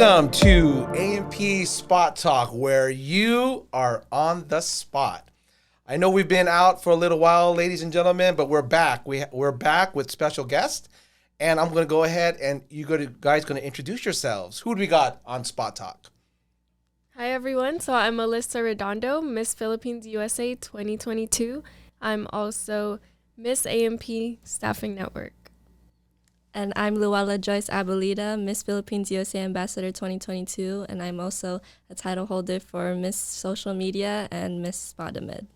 Welcome to A&P Spot Talk, where you are on the spot. I know we've been out for a little while, ladies and gentlemen, but we're back. We're back with special guests, and I'm going to go ahead and guys going to introduce yourselves. Who do we got on Spot Talk? Hi, everyone. So I'm Alyssa Redondo, Miss Philippines USA 2022. I'm also Miss A&P Staffing Network. And I'm Luella Joyce Abelita, Miss Philippines USA Ambassador 2022, and I'm also a title holder for Miss Social Media and Miss Spodamed.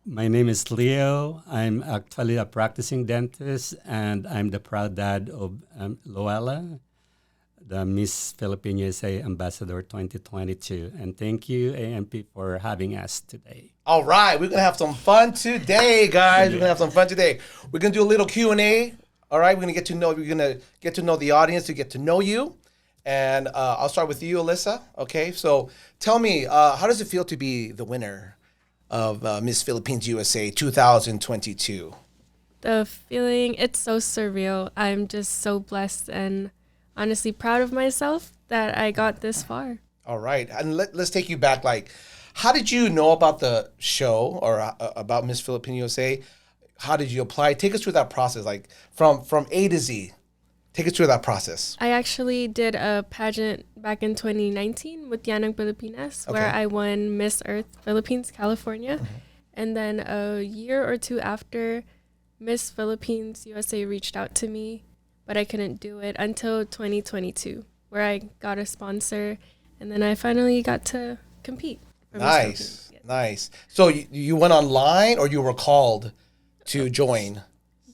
My name is Leo. I'm actually a practicing dentist, and I'm the proud dad of Luella, the Miss Philippines USA Ambassador 2022. And thank you, A&P, for having us today. All right, we're going to have some fun today, guys. We're going to have some fun today. We're going to do a little Q&A. All right, we're gonna get to know the audience, to get to know you, and I'll start with you, Alyssa. Okay, so tell me, how does it feel to be the winner of Miss Philippines USA 2022? The feeling, it's so surreal. I'm just so blessed and honestly proud of myself that I got this far. All right, and let's take you back. Like, how did you know about the show or about Miss Philippines USA? How did you apply? Take us through that process, like from A to Z. Take us through that process. I actually did a pageant back in 2019 with Yanang Pilipinas, where I won Miss Earth Philippines, California. Mm-hmm. And then a year or two after, Miss Philippines USA reached out to me, but I couldn't do it until 2022, where I got a sponsor, and then I finally got to compete. Nice, nice. So you went online, or you were called to join?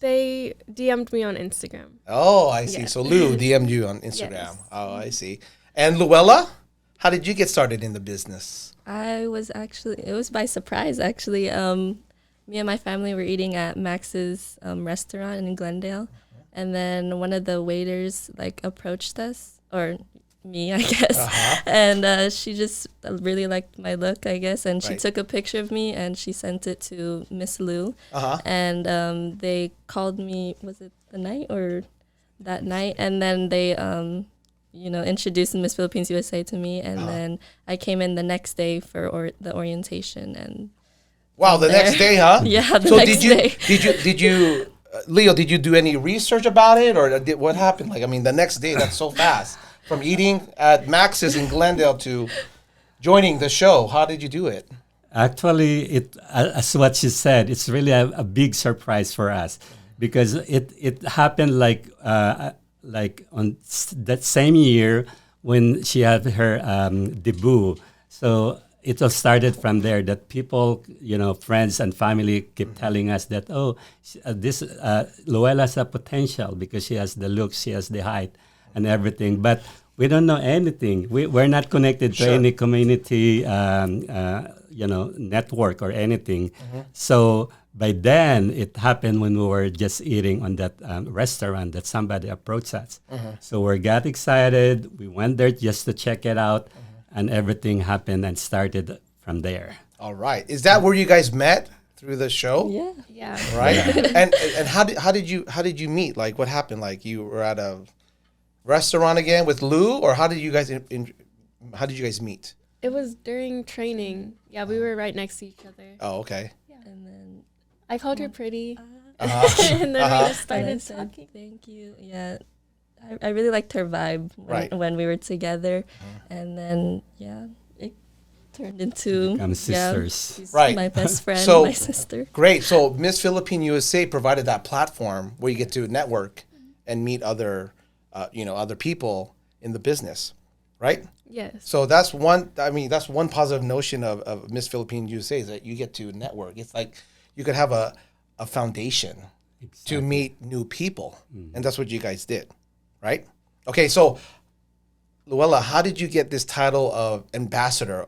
They DM'd me on Instagram. Oh, I see. Yeah. So Lou DM'd you on Instagram. Yes. Oh, I see. And Luella, how did you get started in the business? It was by surprise, actually. Me and my family were eating at Max's restaurant in Glendale. And then one of the waiters approached us, or me, I guess. And she just really liked my look, I guess. And she took a picture of me and she sent it to Miss Lou. And they called me, was it the night or that night? And then they, introduced Miss Philippines USA to me. And then I came in the next day for the orientation. And wow, the next day, huh? Yeah, the next day. Did you, Leo, did you do any research about it, or what happened? The next day, that's so fast. From eating at Max's in Glendale to joining the show, how did you do it? Actually, as what she said, it's really a big surprise for us, because it happened like on that same year when she had her debut. So it all started from there, that people, friends and family keep telling us that, this Luella's a potential because she has the looks, she has the height and everything, but we don't know anything. We're not connected to any community, network or anything. Mm-hmm. So by then, it happened when we were just eating on that restaurant that somebody approached us. Mm-hmm. So we got excited. We went there just to check it out, and everything happened and started from there. All right. Is that where you guys met? Through the show? Yeah. Right. Yeah. And how did you meet? Like, what happened? Like, you were at a restaurant again with Lou, or how did you guys meet? It was during training. Yeah, we were right next to each other. Oh, okay. Yeah. And then I called her pretty, and then we just started talking. Thank you. Yeah, I really liked her vibe when we were together, and then it turned into become sisters. She's my best friend, my sister. Great. So Miss Philippines USA provided that platform where you get to network and meet other people in the business, right? Yes. So that's one positive notion of Miss Philippines USA, is that you get to network. It's like you could have a foundation to meet new people. Mm-hmm. And that's what you guys did, right? Okay, so Luella, how did you get this title of ambassador?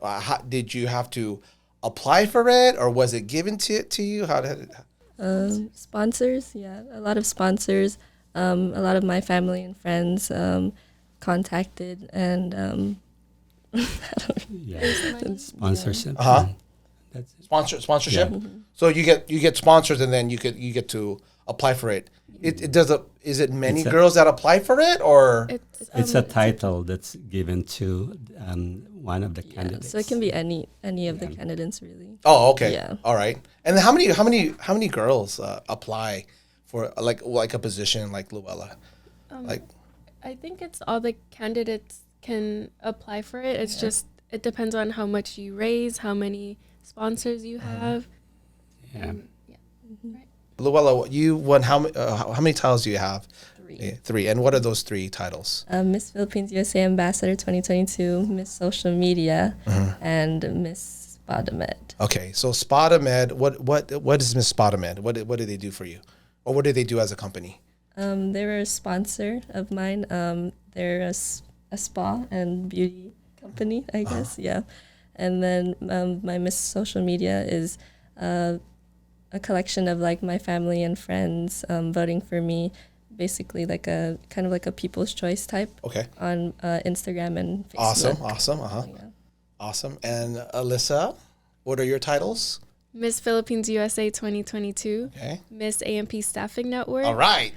Did you have to apply for it, or was it given to you? How did it? Sponsors, a lot of sponsors. A lot of my family and friends contacted, and sponsorship. That's it. Sponsorship. Yeah. So you get sponsors, and then you get to apply for it. Is it many girls that apply for it, or It's A title that's given to one of the Yeah, candidates. so it can be any of the candidates really. oh, okay, Yeah. all right. And then how many girls apply for like a position like Luella? Like I think it's all the candidates can apply for it. It's just it depends on how much you raise, how many sponsors you have. Yeah. Luella, you won how many titles do you have? 3. Yeah, 3. And what are those 3 titles? Miss Philippines USA Ambassador 2022, Miss Social Media, and Miss Badamed. Okay, so Spotamed, what is Miss Spotamed? What do they do for you, or what do they do as a company? They're a sponsor of mine. They're a spa and beauty company, I guess. Yeah. And then my Miss Social Media is a collection of like my family and friends voting for me, basically like a kind of like a people's choice type. Okay. On Instagram and Facebook. Awesome. Yeah. Awesome. And Alyssa, what are your titles? Miss Philippines USA 2022, Okay. Miss AMP Staffing Network, All right.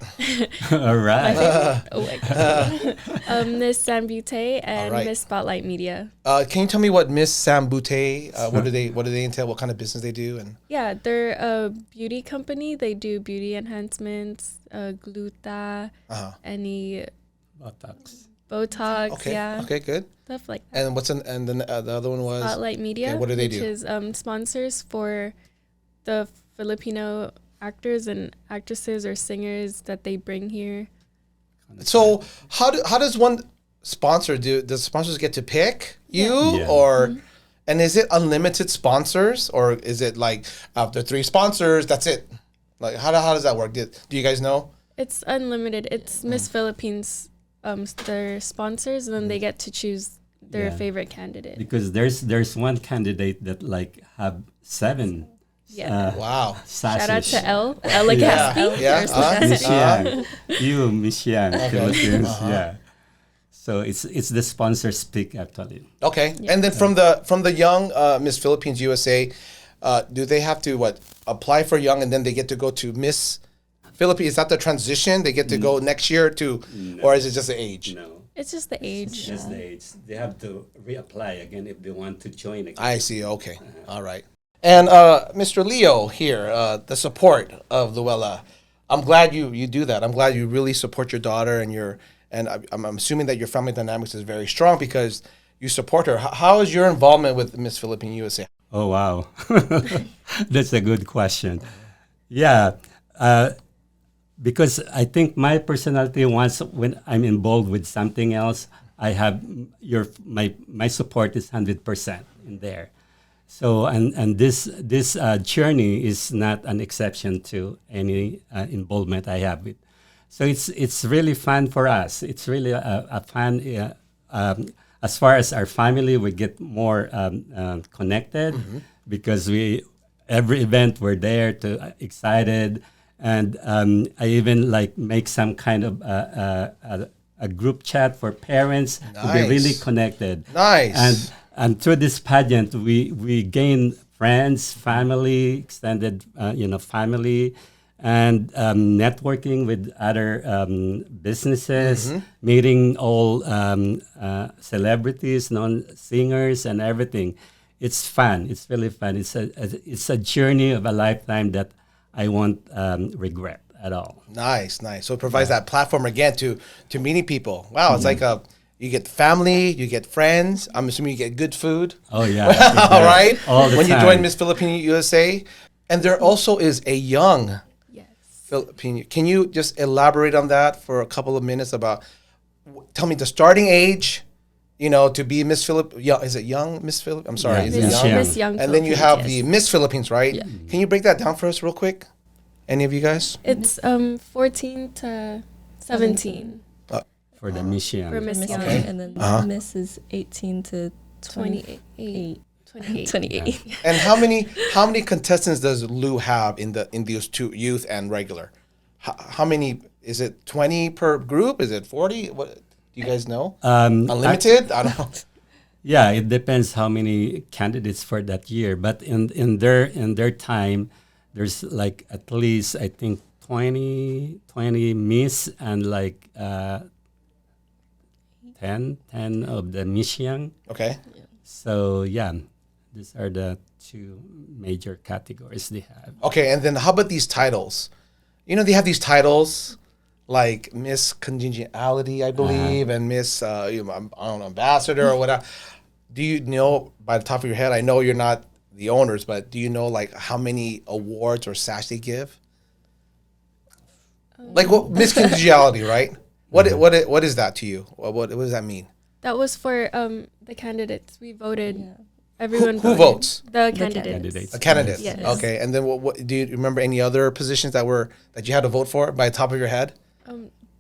All right. oh my God, Miss San Butte, and right. Miss Spotlight Media. Can you tell me what Miss Sam Boutte, what do they entail? What kind of business they do? And Yeah, they're a beauty company. They do beauty enhancements, gluta, any Botox, okay. yeah, Okay, good. stuff like that. And then the other one was Spotlight Media, okay, what do they which do? is sponsors for the Filipino actors and actresses or singers that they bring here. So how does one sponsor do? Does sponsors get to pick you Yeah. or? And is it unlimited sponsors, or is it like after 3 sponsors, that's it? Like how does that work? Do you guys know? It's unlimited. It's Miss Philippines, their sponsors, and then they get to choose their Yeah. favorite candidate. Because there's one candidate that like have 7 Yeah. Wow. Shout out sashes. to Elle Legaspi. Yeah. Miss Yang. You, Miss Yang, Philippines. Uh-huh. Yeah. So it's the sponsor's pick actually. Okay. And then from the young Miss Philippines USA, do they have to apply for young and then they get to go to Miss Philippines? Is that the transition? They get to go next year to, or is it just the age? No. It's just the age. Just the age. They have to reapply again if they want to join again. I see. Okay. All right. And Mr. Leo here, the support of Luella. I'm glad you do that. I'm glad you really support your daughter and I'm assuming that your family dynamics is very strong because you support her. How is your involvement with Miss Philippine USA? Oh, wow. That's a good question. Yeah. Because I think my personality, when I'm involved with something else, I have my support is 100% in there. So and this journey is not an exception to any involvement I have with. So it's really fun for us. It's really a fun. As far as our family, we get more connected because every event we're there to excited. And I even like make some kind of a group chat for parents to be really connected. Nice. And through this pageant, we gain friends, family, extended family, and networking with other businesses, meeting all celebrities, singers, and everything. It's fun. It's really fun. It's a journey of a lifetime that I won't regret at all. Nice. So it provides that platform again to meeting people. Wow, it's like you get family, you get friends. I'm assuming you get good food. Oh yeah, All right. All the when time. you join Miss Philippine USA, and there also is a young Yes. Philippine. Can you just elaborate on that for a couple of minutes about? Tell me the starting age. To be Miss Philip, is it young Miss Philip? I'm sorry, Yeah, is Miss it young? Miss Young And then you Philippines, have the yes. Miss Philippines, right? Yeah. Can you break that down for us real quick? Any of you guys? It's 14 to 17 For the mission. for Miss Miss Young. Young, and then Miss is 18 to 28. 28. 28. And how many contestants does Lou have in these two, youth and regular? How many? Is it 20 per group? Is it 40? What do you guys know? Unlimited? I don't know. Yeah, it depends how many candidates for that year. But in their time, there's like at least I think 20 Miss and like 10 of the Miss Young. Okay. So yeah, these are the two major categories they have. Okay, and then how about these titles? You know, they have these titles like Miss Congeniality, I believe, and Miss, I don't know, Ambassador or whatever. Do you know by the top of your head? I know you're not the owners, but do you know like how many awards or sash they give? Like what Miss Congeniality, right? What is that to you? What does that mean? That was for the candidates. We voted. Yeah. Everyone Who voted. Votes? The candidates. The candidates. Yes. Okay, and then what do you remember any other positions that you had to vote for by the top of your head?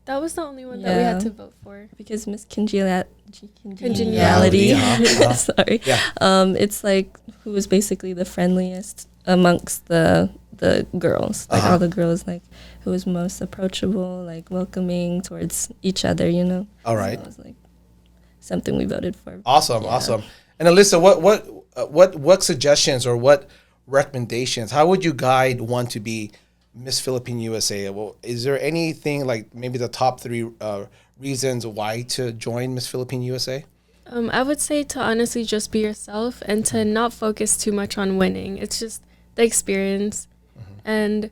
That was the only one that we had to vote for. Because Miss Congeniality. Sorry. Yeah. It's like who was basically the friendliest amongst the girls. Like all the girls, like who was most approachable, like welcoming towards each other, you know. All right. So it was like something we voted for. Awesome. And Alyssa, what suggestions or what recommendations? How would you guide one to be Miss Philippine USA? Well, is there anything like maybe the top 3 reasons why to join Miss Philippine USA? I would say to honestly just be yourself and to not focus too much on winning. It's just the experience. And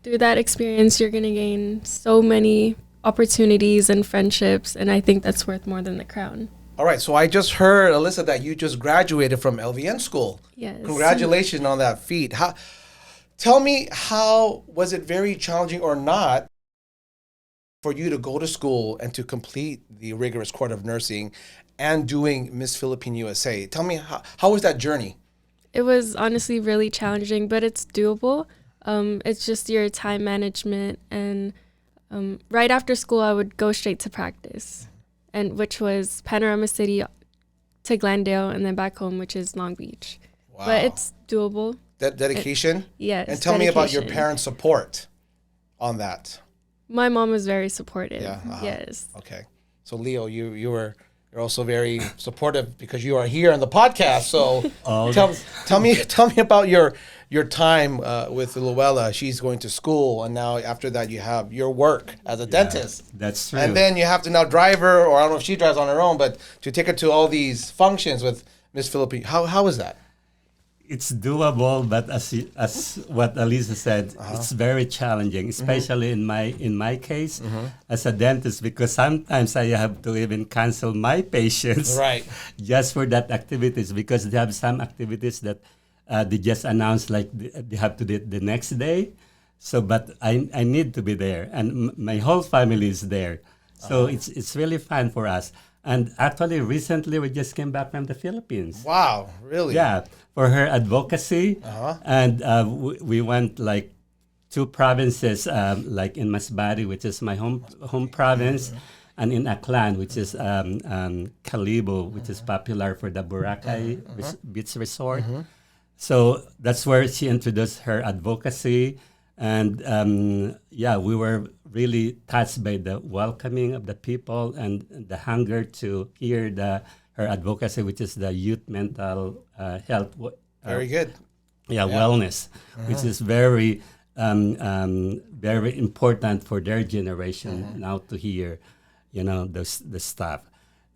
through that experience, you're going to gain so many opportunities and friendships. And I think that's worth more than the crown. All right. So I just heard, Alyssa, that you just graduated from LVN school. Yes. Congratulations on that feat. Tell me, how was it very challenging or not for you to go to school and to complete the rigorous course of nursing and doing Miss Philippine USA? Tell me, how was that journey? It was honestly really challenging, but it's doable. It's just your time management. And right after school, I would go straight to practice, and which was Panorama City to Glendale and then back home, which is Long Beach. Wow. But it's doable. Dedication? Yes. And tell me about your parents' support on that. My mom was very supportive. Yeah. Yes. Okay. So Leo, you're also very supportive because you are here on the podcast. So tell me about your time with Luella. She's going to school, and now after that you have your work as a dentist. That's true. And then you have to now drive her, or I don't know if she drives on her own, but to take her to all these functions with Miss Philippine. How is that? It's doable, but as what Alyssa said, it's very challenging, especially in my case as a dentist, because sometimes I have to even cancel my patients just for that activities, because they have some activities that they just announced like they have to do it the next day. So, but I need to be there, and my whole family is there. So it's really fun for us. And actually, recently, we just came back from the Philippines. Wow, really? Yeah, for her advocacy. And we went like 2 provinces, like in Masbate, which is my home province, and in Aklan, which is Calibo, which is popular for the Boracay Beach Resort. So that's where she introduced her advocacy. And we were really touched by the welcoming of the people and the hunger to hear her advocacy, which is the youth mental health. Very good. Wellness, which is very, very important for their generation now to hear, the stuff.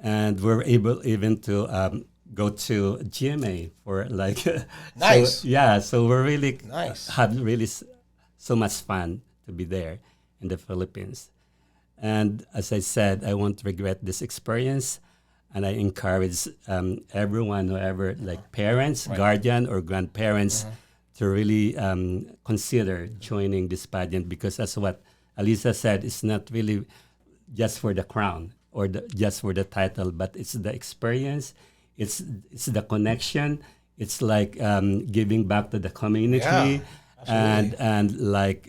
And we're able even to go to GMA for like nice. So we're really nice. Had really so much fun to be there in the Philippines. And as I said, I won't regret this experience. And I encourage everyone, whoever, like parents, guardian, or grandparents, to really consider joining this pageant, because that's what Alyssa said, it's not really just for the crown or just for the title, but it's the experience, it's the connection, it's like giving back to the community. And like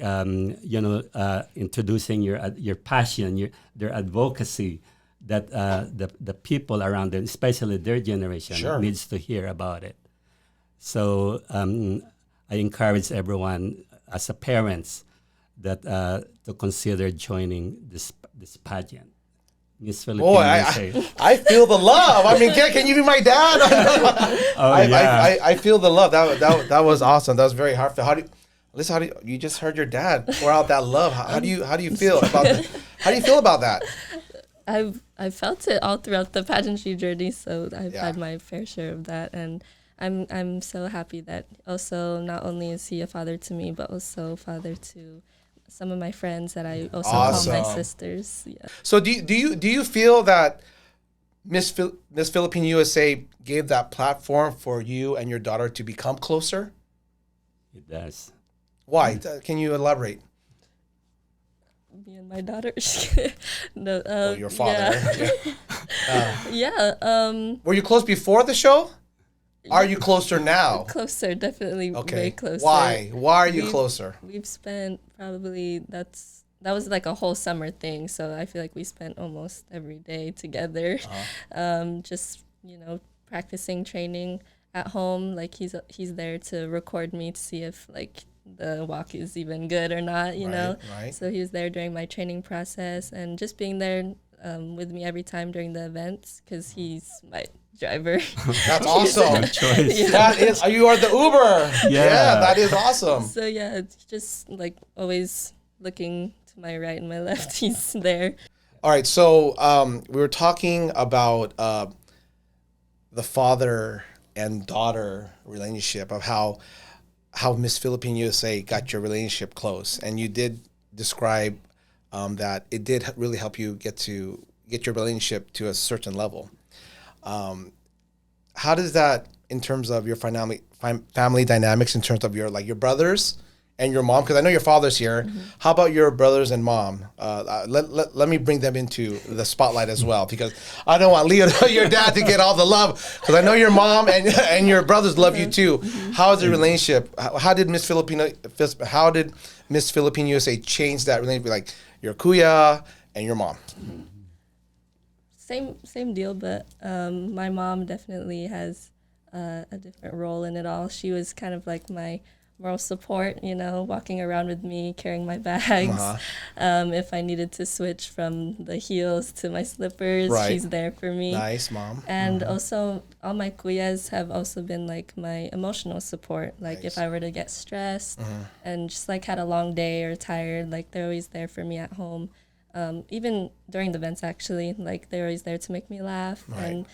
introducing your passion, their advocacy, that the people around them, especially their generation, needs to hear about it. So I encourage everyone as a parents that to consider joining this pageant. Miss Philippines. Boy, I feel the love. I mean, can you be my dad? I feel the love. That was awesome. That was very heartfelt. Alyssa, you just heard your dad pour out that love. How do you feel about how do you feel about that? I've felt it all throughout the pageantry journey, so I've had my fair share of that, and I'm so happy that also not only is he a father to me, but also father to some of my friends that I also call my sisters. Yeah. So do you feel that Miss Philippine USA gave that platform for you and your daughter to become closer? It does. Why? Can you elaborate? Me and my daughter. No, your father. Were you close before the show? Are you closer now? Closer, definitely. Okay. Way closer. Why? Why are you closer? We've spent probably that was like a whole summer thing. So I feel like we spent almost every day together, just practicing, training at home. Like he's there to record me to see if like the walk is even good or not. You know. Right. So he was there during my training process and just being there with me every time during the events because he's my driver. That's awesome. Good choice. Yeah. That is, you are the Uber. Yeah, that is awesome. So yeah, it's just like always looking to my right and my left. He's there. All right. So we were talking about the father and daughter relationship of how Miss Philippine USA got your relationship close, and you did describe that it did really help you get your relationship to a certain level. How does that, in terms of your family dynamics, in terms of your brothers and your mom? Because I know your father's here. Mm-hmm. How about your brothers and mom? Let me bring them into the spotlight as well, because I don't want Leo, your dad, to get all the love. Because I know your mom and your brothers love you too. Mm-hmm. How is the relationship? How did Miss Philippine USA change that relationship? Like your kuya and your mom. Same deal, but my mom definitely has a different role in it all. She was kind of like my moral support, walking around with me, carrying my bags. If I needed to switch from the heels to my slippers, she's there for me. Nice, mom. And also, all my kuyas have also been like my emotional support. Like if I were to get stressed and just like had a long day or tired, like they're always there for me at home. Even during the events, actually, like they're always there to make me laugh and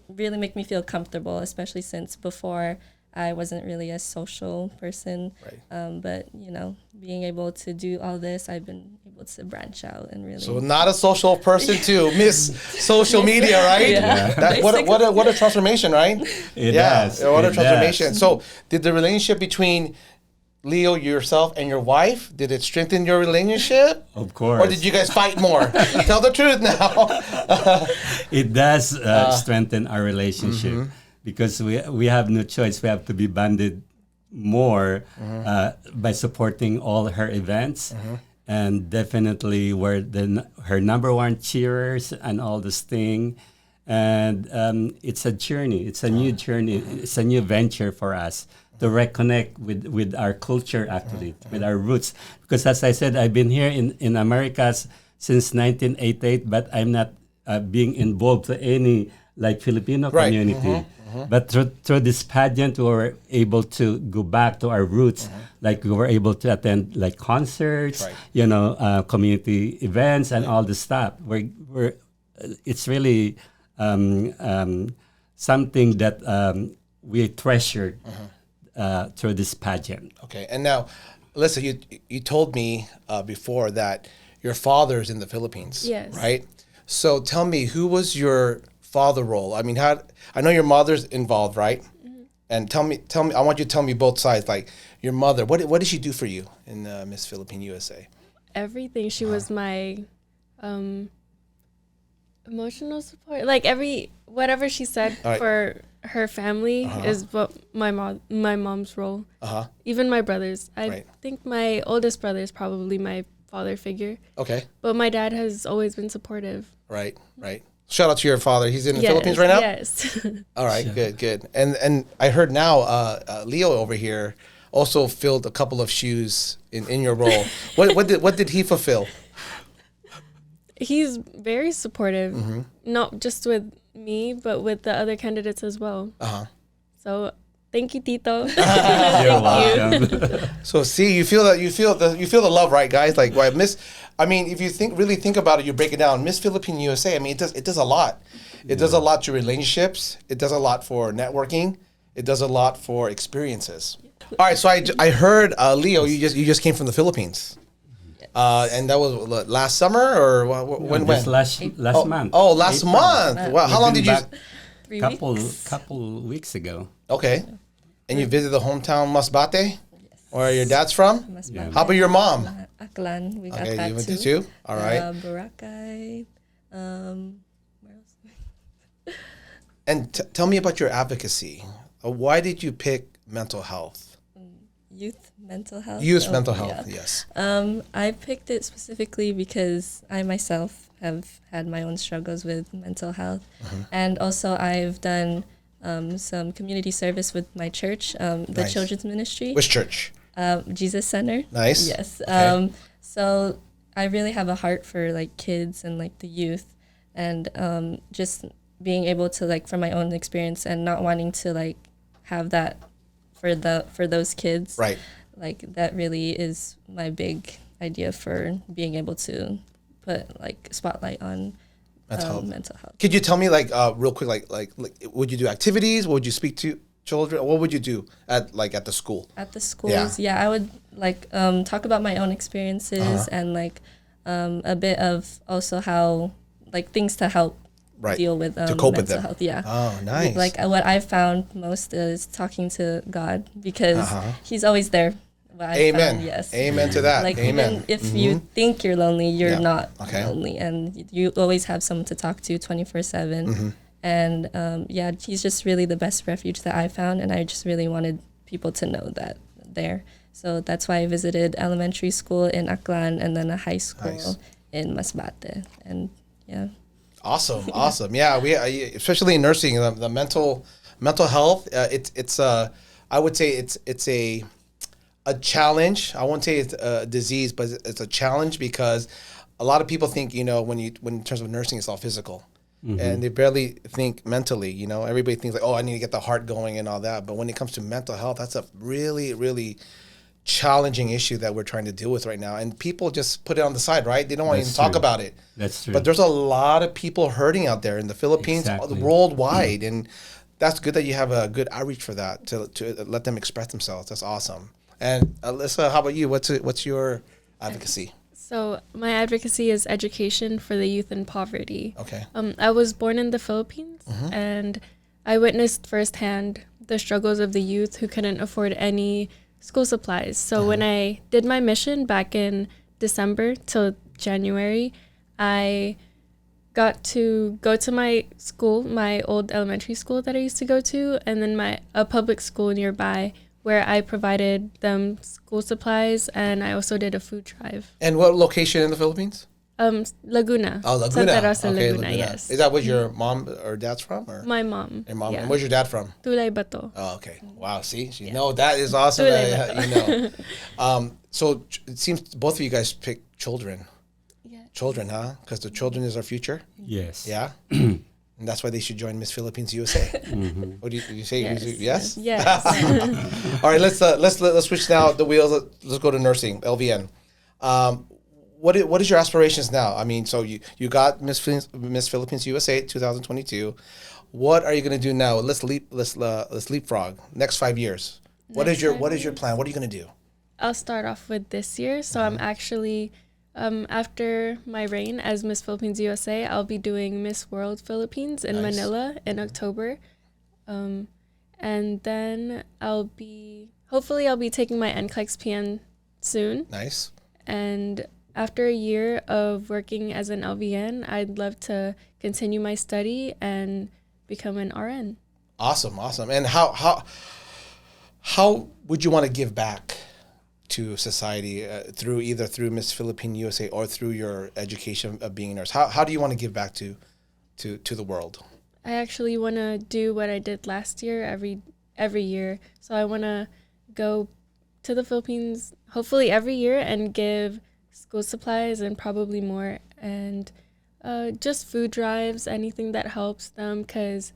really make me feel comfortable, especially since before I wasn't really a social person. But, being able to do all this, I've been able to branch out and really. So not a social person too, Miss Social Media, right? Yeah. What a transformation, right? It does. What a transformation. So did the relationship between Leo, yourself, and your wife, did it strengthen your relationship? Of course. Or did you guys fight more? Tell the truth now. It does strengthen our relationship because we have no choice. We have to be bonded more by supporting all her events. And definitely we're her number one cheerers and all this thing. And it's a journey. It's a new journey. It's a new venture for us to reconnect with our culture, actually, with our roots. Because as I said, I've been here in Americas since 1988, but I'm not being involved to any Filipino community. But through this pageant, we were able to go back to our roots. Like we were able to attend concerts, community events, and all this stuff. It's really something that we treasured through this pageant. Okay, and now, Alyssa, you told me before that your father's in the Philippines. Yes. Right? So tell me, who was your father role? I mean, I know your mother's involved, right? And tell me. I want you to tell me both sides. Like your mother, what did she do for you in Miss Philippine USA? Everything. She was my emotional support. Like whatever she said for her family is what my mom's role. Even my brothers. I think my oldest brother is probably my father figure. Okay. But my dad has always been supportive. Right. Shout out to your father. He's in the Philippines right now? Yes. All right, good. And I heard now Leo over here also filled a couple of shoes in your role. What did he fulfill? He's very supportive, not just with me, but with the other candidates as well. So thank you, Tito. You're welcome. So see, you feel the love, right, guys? Like, right, if you really think about it, you break it down. Miss Philippine USA. I mean, it does a lot. It does a lot to relationships. It does a lot for networking. It does a lot for experiences. All right, so I heard Leo, you just came from the Philippines. And that was last summer or when? Last month. Oh, last month. Wow. How long did you? 3 weeks. Couple weeks ago. Okay. And you visited the hometown Masbate, where your dad's from? Masbate. How about your mom? Aklan. We got Okay, that you went too. to two? All right. Boracay. Where else? And tell me about your advocacy. Why did you pick mental health? Youth mental health. Youth mental health, yes. I picked it specifically because I myself have had my own struggles with mental health. And also I've done some community service with my church, the Nice. children's ministry. Which church? Jesus Center. Nice. Yes. Okay. So I really have a heart for like kids and like the youth, and just being able to like from my own experience and not wanting to like have that for those kids. Right. Like that really is my big idea for being able to put like spotlight on mental health. Could you tell me real quick, like would you do activities? Would you speak to children? What would you do at the school? At the schools, yeah, I would like talk about my own experiences and like a bit of also how like things to help deal with to cope with mental them. health. Yeah. Oh, nice. Like what I've found most is talking to God because He's always there. Amen. Found, yes. Amen to that. Like Amen. even if you think you're lonely, you're not Okay. lonely, and you always have someone to talk to 24/7. And yeah, He's just really the best refuge that I found, and I just really wanted people to know that there. So that's why I visited elementary school in Aklan and then a high school in Masbate, and yeah. Awesome. Yeah, we especially in nursing, the mental health. It's I would say it's a challenge. I won't say it's a disease, but it's a challenge because a lot of people think when in terms of nursing, it's all physical, and they barely think mentally. Everybody thinks like, oh, I need to get the heart going and all that. But when it comes to mental health, that's a really, really challenging issue that we're trying to deal with right now, and people just put it on the side, right? They don't want to even talk about it. That's true. But there's a lot of people hurting out there in the Philippines, worldwide, and that's good that you have a good outreach for that to let them express themselves. That's awesome. And Alyssa, how about you? What's your advocacy? So my advocacy is education for the youth in poverty. Okay. I was born in the Philippines, and I witnessed firsthand the struggles of the youth who couldn't afford any school supplies. So when I did my mission back in December till January, I got to go to my school, my old elementary school that I used to go to, and then a public school nearby where I provided them school supplies, and I also did a food drive. And what location in the Philippines? Laguna. Oh, Laguna. Santa Rosa, Okay, Laguna, yes. Is that where your mom or dad's from? Or? My mom. Your mom. Yeah. And where's your dad from? Tulay Bato. Oh, okay. Wow. See, that is awesome. So it seems both of you guys pick children. Yeah. Children, huh? Because the children is our future. Yes. Yeah. And that's why they should join Miss Philippines USA. What do you say? Yes. Yes. All right. Let's switch now the wheels. Let's go to nursing. LVN. What is your aspirations now? I mean, so you got Miss Philippines USA 2022. What are you going to do now? Let's leapfrog. Next 5 years. What is your plan? What are you going to do? I'll start off with this year. So I'm actually, after my reign as Miss Philippines USA, I'll be doing Miss World Philippines in Manila in October. And then hopefully I'll be taking my NCLEX PN soon. Nice. And after a year of working as an LVN, I'd love to continue my study and become an RN. Awesome. And how would you want to give back to society through Miss Philippine USA or through your education of being a nurse? How do you want to give back to the world? I actually want to do what I did last year every year. So I want to go to the Philippines hopefully every year and give school supplies and probably more. And Just food drives, anything that helps them, because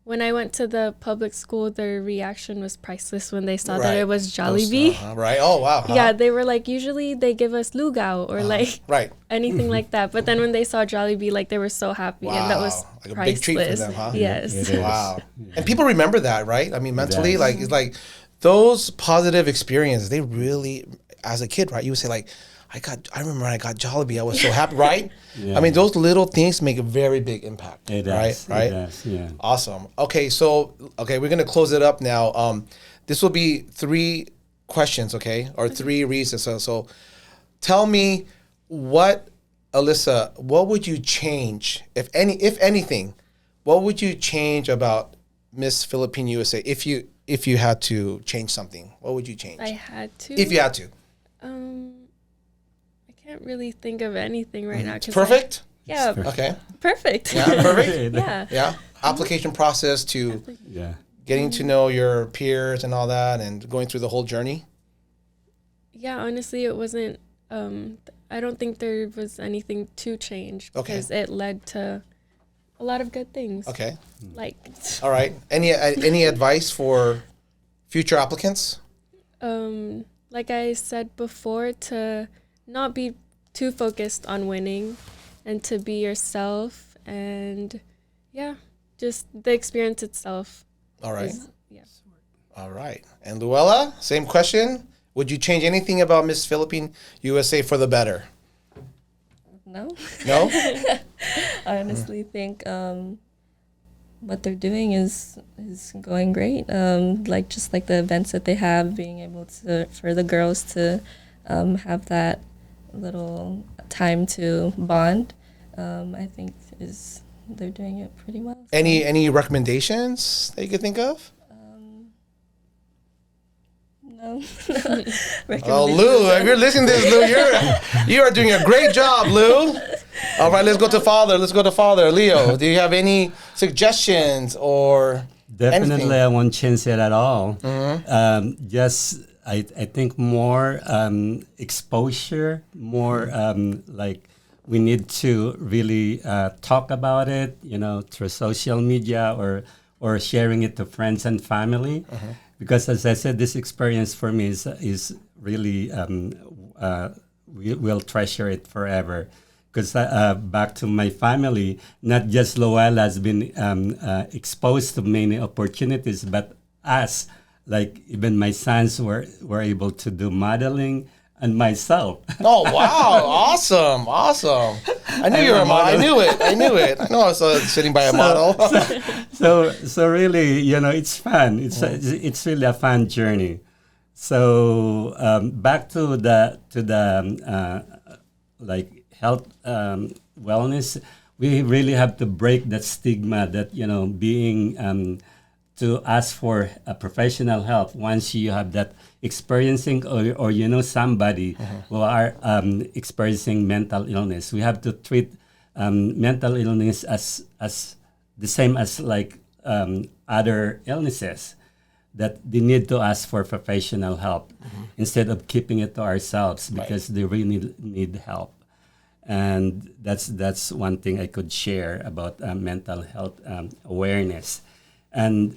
when I went to the public school, their reaction was priceless when they saw that it was Jollibee. Right. Oh, wow. Yeah, they were like, usually they give us lugao or like right. anything like that. But then when they saw Jollibee, like they were so happy. Wow. And that was like a priceless. big treat for them, huh? Yes. Wow. And people remember that, right? I mean, mentally, like, it's like those positive experiences, they really, as a kid, right? You would say like, I remember when I got Jollibee, I was so happy, right? I mean, those little things make a very big impact. It does. Right? It does, yeah. Awesome. Okay, so, we're going to close it up now. This will be 3 questions, okay? Or 3 reasons. So tell me Alyssa, what would you change, if anything, what would you change about Miss Philippine USA if you had to change something? What would you change? I had to. If you had to. I can't really think of anything right now. Perfect? Yeah. Okay. Perfect. Yeah, perfect? Yeah. Yeah. Application process to getting to know your peers and all that and going through the whole journey? Yeah, honestly, it wasn't, I don't think there was anything to change because it led to a lot of good things. Okay. Like. All right. Any advice for future applicants? Like I said before, to not be too focused on winning and to be yourself, and just the experience itself. All right. Yeah. All right. And Luella, same question. Would you change anything about Miss Philippine USA for the better? No. No? I honestly think what they're doing is going great. Like just like the events that they have, being able to, for the girls to have that little time to bond, I think they're doing it pretty well. So. Any recommendations that you could think of? No. Oh, Lou, if you're listening to this, Lou, you are doing a great job, Lou. All right, let's go to Father. Leo, do you have any suggestions or Definitely, anything? I won't change it at all. Mm-hmm. Just, I think more exposure, more like we need to really talk about it, through social media or sharing it to friends and family. Mm-hmm. Because as I said, this experience for me is really, we'll treasure it forever. Because back to my family, not just Luella has been exposed to many opportunities, but us, like even my sons were able to do modeling, and myself. Oh, wow. Awesome. I knew you were a model. I knew it. I know I was sitting by a model. So really, it's fun. It's really a fun journey. So back to the like health wellness, we really have to break that stigma that being to ask for a professional help once you have that experiencing or somebody who are experiencing mental illness. We have to treat mental illness as the same as like other illnesses, that they need to ask for professional help instead of keeping it to ourselves because they really need help. And that's one thing I could share about mental health awareness. And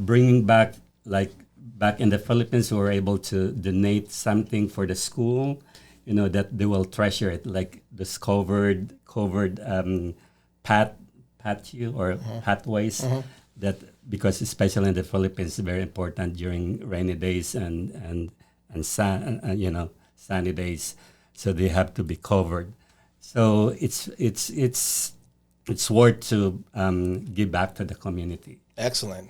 bringing back, like back in the Philippines, we were able to donate something for the school, that they will treasure it, like this covered patio or pathways, that because especially in the Philippines, very important during rainy days and sunny days, so they have to be covered. So it's worth to give back to the community. Excellent.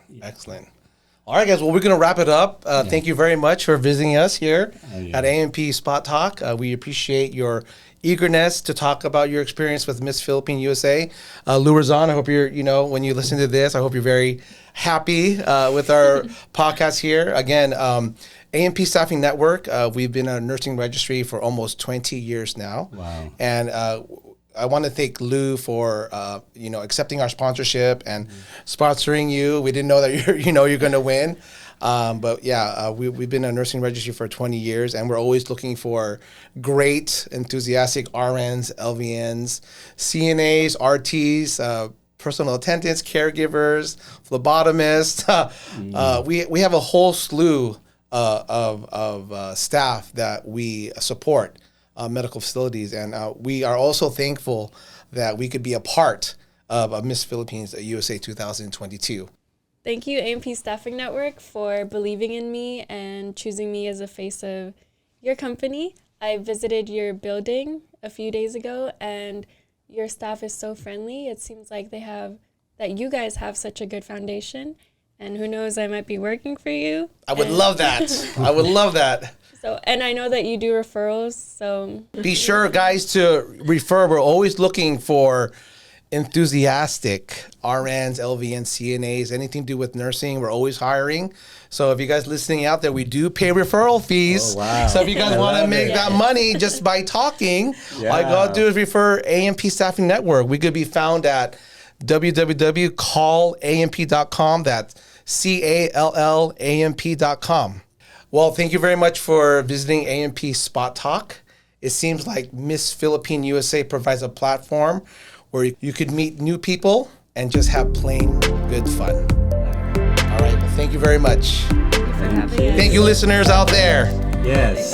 All right, guys. Well, we're going to wrap it up. Thank you very much for visiting us here at A&P Spot Talk. We appreciate your eagerness to talk about your experience with Miss Philippine USA. Lou Razan, I hope you're, when you listen to this, I hope you're very happy with our podcast here. Again, A&P Staffing Network, we've been a nursing registry for almost 20 years now. Wow. And I want to thank Lou for accepting our sponsorship and sponsoring you. We didn't know that you're going to win. But yeah, we've been a nursing registry for 20 years, and we're always looking for great, enthusiastic RNs, LVNs, CNAs, RTs, personal attendants, caregivers, phlebotomists. We have a whole slew of staff that we support, medical facilities, and we are also thankful that we could be a part of Miss Philippines USA 2022. Thank you, A&P Staffing Network, for believing in me and choosing me as a face of your company. I visited your building a few days ago, and your staff is so friendly. It seems like that you guys have such a good foundation, and who knows, I might be working for you. I would love that. I would love that. So, and I know that you do referrals, so. Be sure, guys, to refer. We're always looking for enthusiastic RNs, LVNs, CNAs, anything to do with nursing. We're always hiring. So if you guys listening out there, we do pay referral fees. Oh, wow. So if you guys want to make that money just by talking, all you got to do is refer A&P Staffing Network. We could be found at www.callamp.com. That's callamp.com. Well, thank you very much for visiting A&P Spot Talk. It seems like Miss Philippine USA provides a platform where you could meet new people and just have plain good fun. All right. Well, thank you very much. Thank you for having us. Thank you, listeners out there. Yes.